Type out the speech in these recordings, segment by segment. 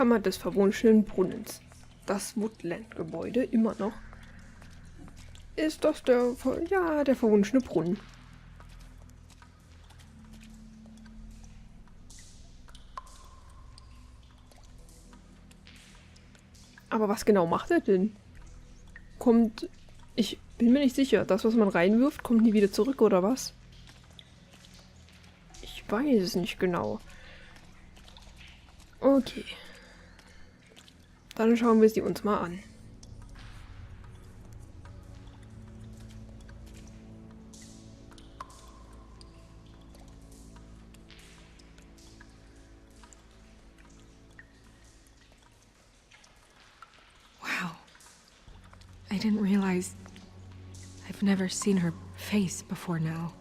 Kammer des verwunschenen Brunnens. Das Woodland-Gebäude, immer noch. Ist das der verwunschene Brunnen. Aber was genau macht er denn? Ich bin mir nicht sicher. Das, was man reinwirft, kommt nie wieder zurück, oder was? Ich weiß es nicht genau. Okay. Dann schauen wir sie uns mal an. Wow. I didn't realize I've never seen her face before now.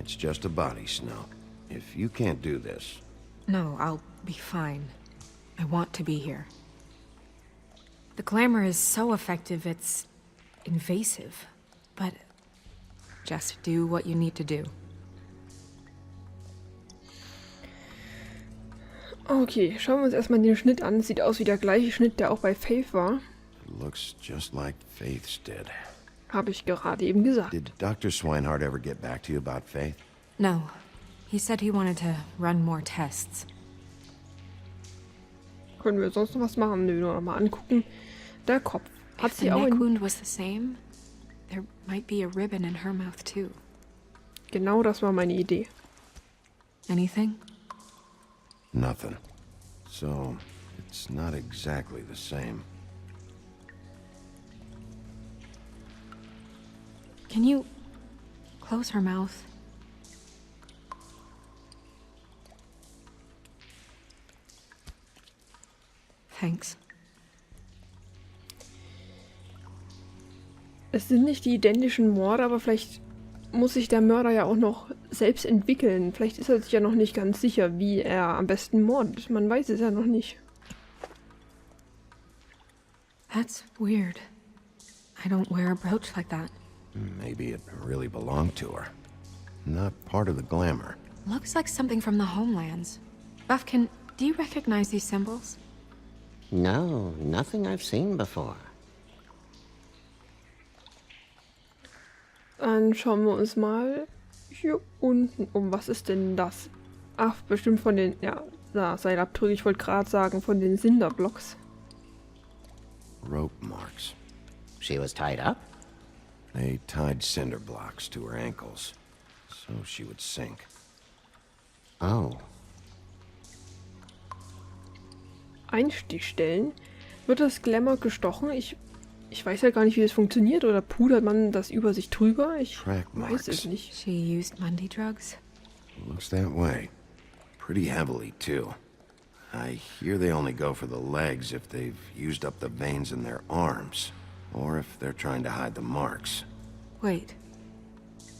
It's just a body, Snow. If you can't do this... No, I'll be fine. I want to be here. The glamour is so effective, it's invasive. But just do what you need to do. Okay, schauen wir uns erstmal den Schnitt an. Sieht aus wie der gleiche Schnitt, der auch bei Faith war. It looks just like Faith's did. Habe ich gerade eben gesagt. Did Dr. Swinehart ever get back to you about Faith? No. He said he wanted to run more tests. Können wir sonst noch was machen? Nö, nur noch mal angucken. Der Kopf. Hat If sie the auch neck wound was the same, there might be a ribbon in her mouth too. Genau das war meine Idee. Anything? Nothing. So, it's not exactly the same. Can you close her mouth? Thanks. Es sind nicht die identischen Morde, aber vielleicht muss sich der Mörder ja auch noch selbst entwickeln. Vielleicht ist er sich ja noch nicht ganz sicher, wie er am besten mordet. Man weiß es ja noch nicht. That's weird. I don't wear a brooch like that. Maybe it really belonged to her. Not part of the glamour. Looks like something from the homelands. Buffkin, do you recognize these symbols? No, nothing I've seen before. Dann schauen wir uns mal hier unten um. Was ist denn das? Ach, bestimmt von den, Seilabdrücke. Ich wollte gerade sagen, von den Cinderblocks. Rope marks. She was tied up? They tied cinder blocks to her ankles, so she would sink. Oh. Einstichstellen. Wird das Glamour gestochen? Ich weiß ja gar nicht, wie das funktioniert. Oder pudert man das über sich drüber? Ich Track weiß es marks. nicht. She used Mundy drugs? Looks that way. Pretty heavily, too. I hear they only go for the legs if they've used up the veins in their arms, or if they're trying to hide the marks. Wait.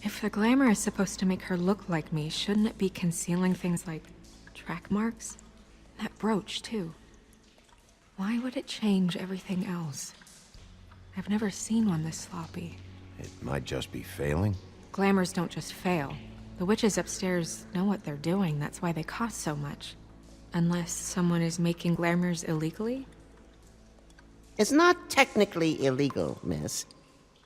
If the glamour is supposed to make her look like me, shouldn't it be concealing things like track marks? That brooch, too. Why would it change everything else? I've never seen one this sloppy. It might just be failing. Glamours don't just fail. The witches upstairs know what they're doing, that's why they cost so much. Unless someone is making glamours illegally? It's not technically illegal, miss.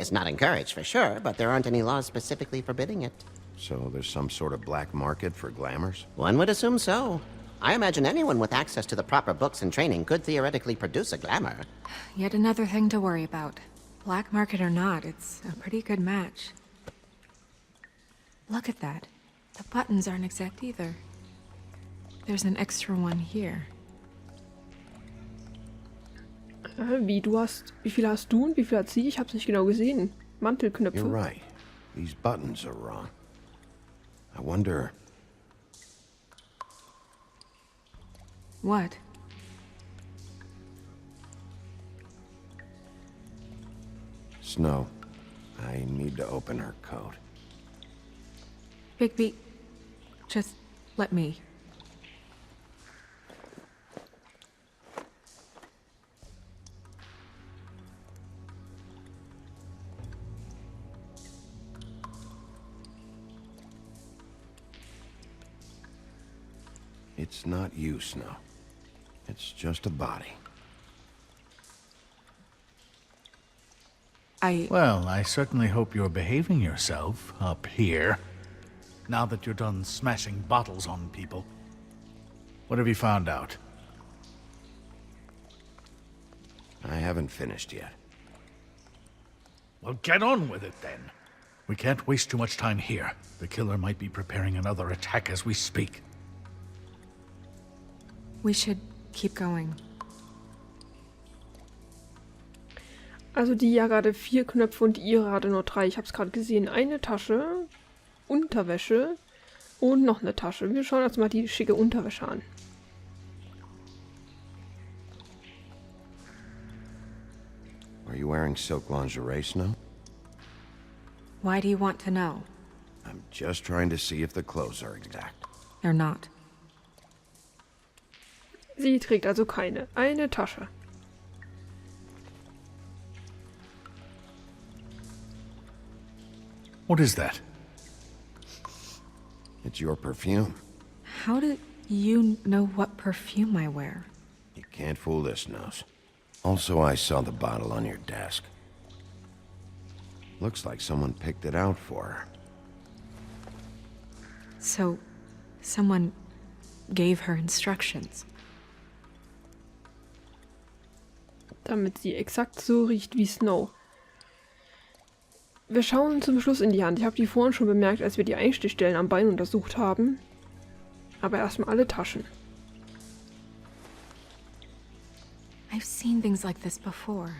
It's not encouraged for sure, but there aren't any laws specifically forbidding it. So there's some sort of black market for glamours? One would assume so. I imagine anyone with access to the proper books and training could theoretically produce a glamour. Yet another thing to worry about. Black market or not, it's a pretty good match. Look at that. The buttons aren't exact either. There's an extra one here. Wie viel hast du und wie viel hat sie? Ich hab's nicht genau gesehen. Mantelknöpfe. You're right. These buttons are wrong. I wonder... What? Snow, I need to open her coat. Bigby, just let me. It's not you, Snow. It's just a body. Well, I certainly hope you're behaving yourself up here. Now that you're done smashing bottles on people. What have you found out? I haven't finished yet. Well, get on with it then. We can't waste too much time here. The killer might be preparing another attack as we speak. We should keep going. Also die ja gerade 4 Knöpfe und ihre hatte nur 3. Ich habe es gerade gesehen. Eine Tasche, Unterwäsche und noch eine Tasche. Wir schauen uns mal die schicke Unterwäsche an. Are you wearing silk lingerie, Snow? Why do you want to know? I'm just trying to see if the clothes are exact. They're not. Sie trägt also keine. Eine Tasche. What is that? It's your perfume. How do you know what perfume I wear? You can't fool this nose. Also, I saw the bottle on your desk. Looks like someone picked it out for her. So, someone gave her instructions. Damit sie exakt so riecht wie Snow. Wir schauen zum Schluss in die Hand. Ich habe die vorhin schon bemerkt, als wir die Einstichstellen am Bein untersucht haben. Aber erstmal alle Taschen. I've seen things like this before.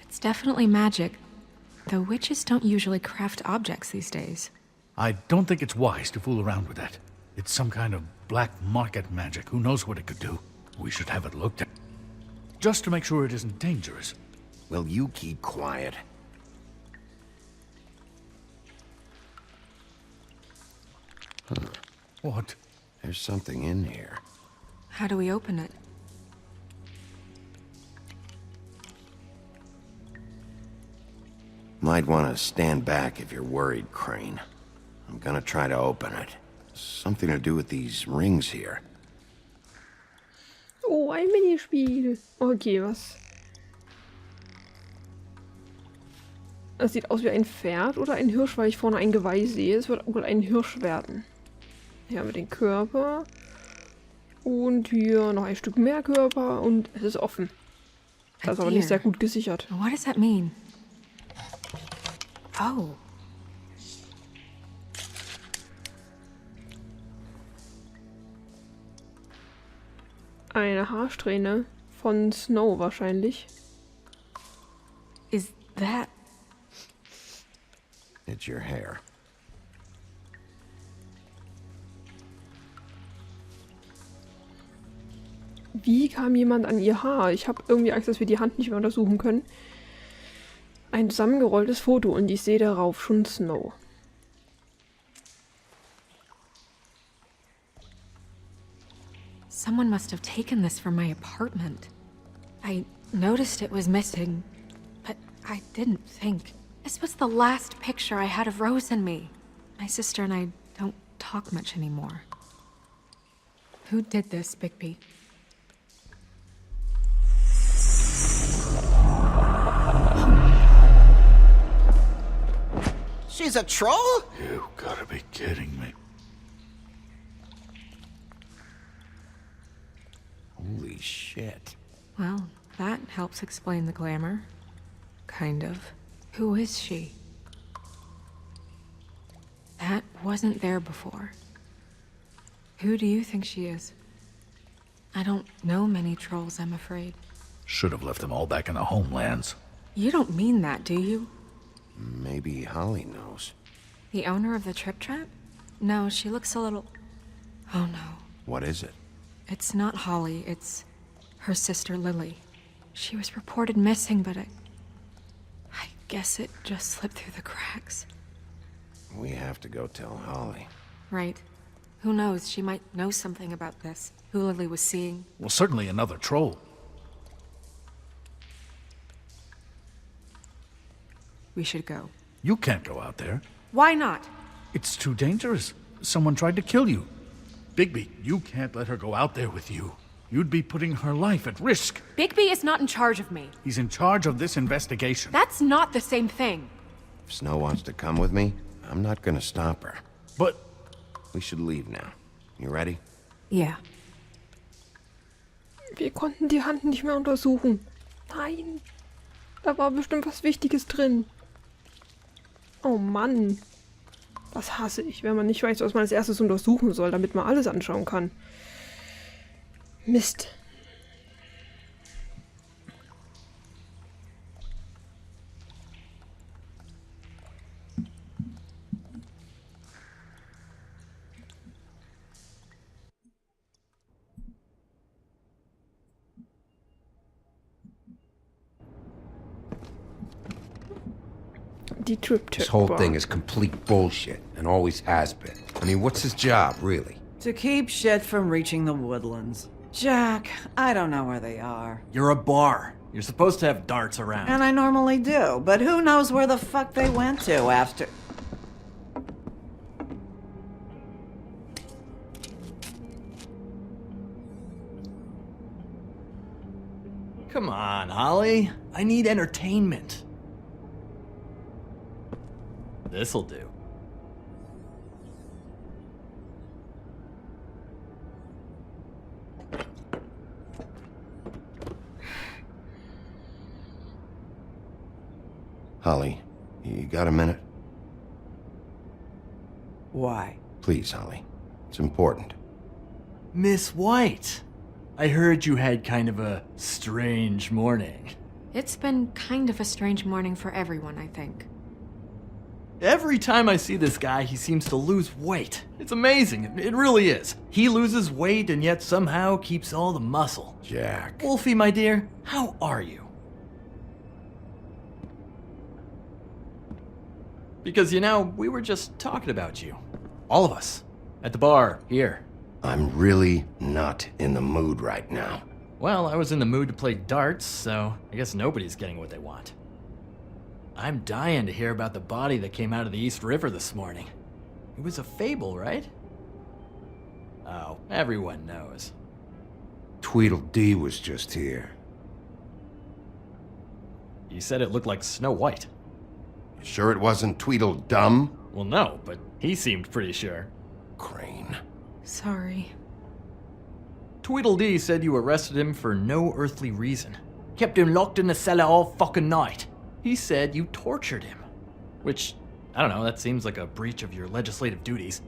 It's definitely magic. Though witches don't usually craft objects these days. I don't think it's wise to fool around with that. It's some kind of black market magic. Who knows what it could do? We should have it looked at. Just to make sure it isn't dangerous. Will you keep quiet? Huh. What? There's something in here. How do we open it? Might want to stand back if you're worried, Crane. I'm gonna try to open it. Something to do with these rings here. Oh, ein Minispiel. Okay, was? Das sieht aus wie ein Pferd oder ein Hirsch, weil ich vorne ein Geweih sehe. Es wird wohl ein Hirsch werden. Hier haben wir den Körper. Und hier noch ein Stück mehr Körper und es ist offen. Das ist aber nicht sehr gut gesichert. What does that mean? Oh. Eine Haarsträhne von Snow wahrscheinlich. Is that... It's your hair. Wie kam jemand an ihr Haar? Ich habe irgendwie Angst, dass wir die Hand nicht mehr untersuchen können. Ein zusammengerolltes Foto und ich sehe darauf schon Snow. Someone must have taken this from my apartment. I noticed it was missing, but I didn't think. This was the last picture I had of Rose and me. My sister and I don't talk much anymore. Who did this, Bigby? She's a troll? You gotta be kidding me. Holy shit. Well, that helps explain the glamour. Kind of. Who is she? That wasn't there before. Who do you think she is? I don't know many trolls, I'm afraid. Should have left them all back in the homelands. You don't mean that, do you? Maybe Holly knows. The owner of the Trip Trap? No, she looks a little... Oh no. What is it? It's not Holly, it's her sister Lily. She was reported missing, but I guess it just slipped through the cracks. We have to go tell Holly. Right. Who knows, she might know something about this. Who Lily was seeing. Well, certainly another troll. We should go. You can't go out there. Why not? It's too dangerous. Someone tried to kill you. Bigby, you can't let her go out there with you. You'd be putting her life at risk. Bigby is not in charge of me. He's in charge of this investigation. That's not the same thing. If Snow wants to come with me, I'm not gonna stop her. But We should leave now. You ready? Yeah. Wir konnten die Hand nicht mehr untersuchen. Nein. Da war bestimmt was Wichtiges drin. Oh Mann. Das hasse ich, wenn man nicht weiß, was man als erstes untersuchen soll, damit man alles anschauen kann. Mist. Die This whole Trip-Tip-Bar. thing is complete bullshit, and always has been. I mean, what's his job, really? To keep shit from reaching the woodlands. Jack, I don't know where they are. You're a bar. You're supposed to have darts around. And I normally do, but who knows where the fuck they went to after... Come on, Holly. I need entertainment. This'll do. Holly, you got a minute? Why? Please, Holly. It's important. Miss White, I heard you had kind of a strange morning. It's been kind of a strange morning for everyone, I think. Every time I see this guy, he seems to lose weight. It's amazing. It really is. He loses weight and yet somehow keeps all the muscle. Jack. Wolfie, my dear, how are you? Because, you know, we were just talking about you. All of us. At the bar, here. I'm really not in the mood right now. Well, I was in the mood to play darts, so I guess nobody's getting what they want. I'm dying to hear about the body that came out of the East River this morning. It was a fable, right? Oh, everyone knows. Tweedledee was just here. You said it looked like Snow White. You sure it wasn't Tweedledum? Well, no, but he seemed pretty sure. Crane. Sorry. Tweedledee said you arrested him for no earthly reason. Kept him locked in the cellar all fucking night. He said you tortured him. Which, I don't know, that seems like a breach of your legislative duties.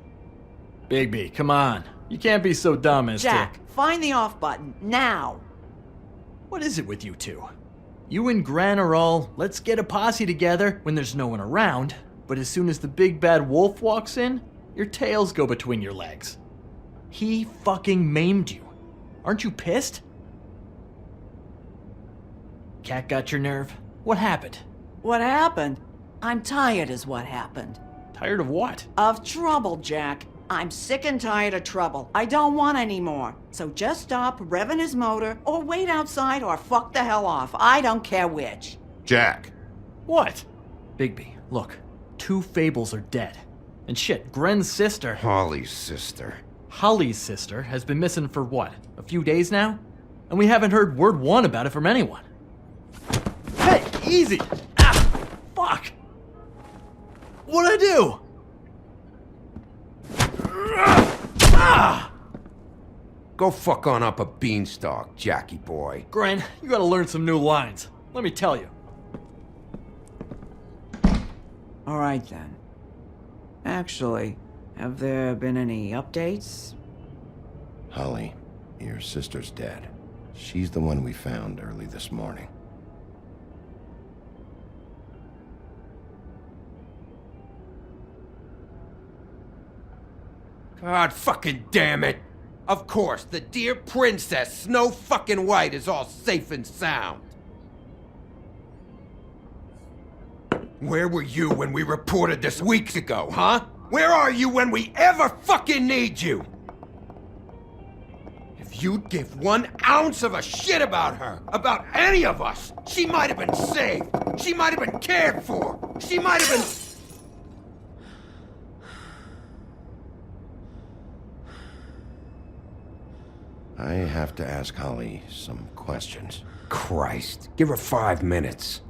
Bigby, come on. You can't be so dumb as Jack, find the off button, now! What is it with you two? You and Gran are all, let's get a posse together when there's no one around, but as soon as the big bad wolf walks in, your tails go between your legs. He fucking maimed you. Aren't you pissed? Cat got your nerve? What happened? What happened? I'm tired is what happened. Tired of what? Of trouble, Jack. I'm sick and tired of trouble. I don't want any more. So just stop revving his motor, or wait outside, or fuck the hell off. I don't care which. Jack. What? Bigby, look. 2 fables are dead. And shit, Gren's sister, Holly's sister. Holly's sister, has been missing for what? A few days now? And we haven't heard word one about it from anyone. Hey, easy! Ah, fuck! What'd I do? Ah! Go fuck on up a beanstalk, Jackie boy. Gren, you gotta learn some new lines. Let me tell you. All right, then. Actually, have there been any updates? Holly, your sister's dead. She's the one we found early this morning. God fucking damn it! Of course, the dear princess, Snow fucking White, is all safe and sound. Where were you when we reported this weeks ago, huh? Where are you when we ever fucking need you? If you'd give 1 ounce of a shit about her, about any of us, she might have been saved. She might have been cared for. She might have been... I have to ask Holly some questions. Christ, give her 5 minutes.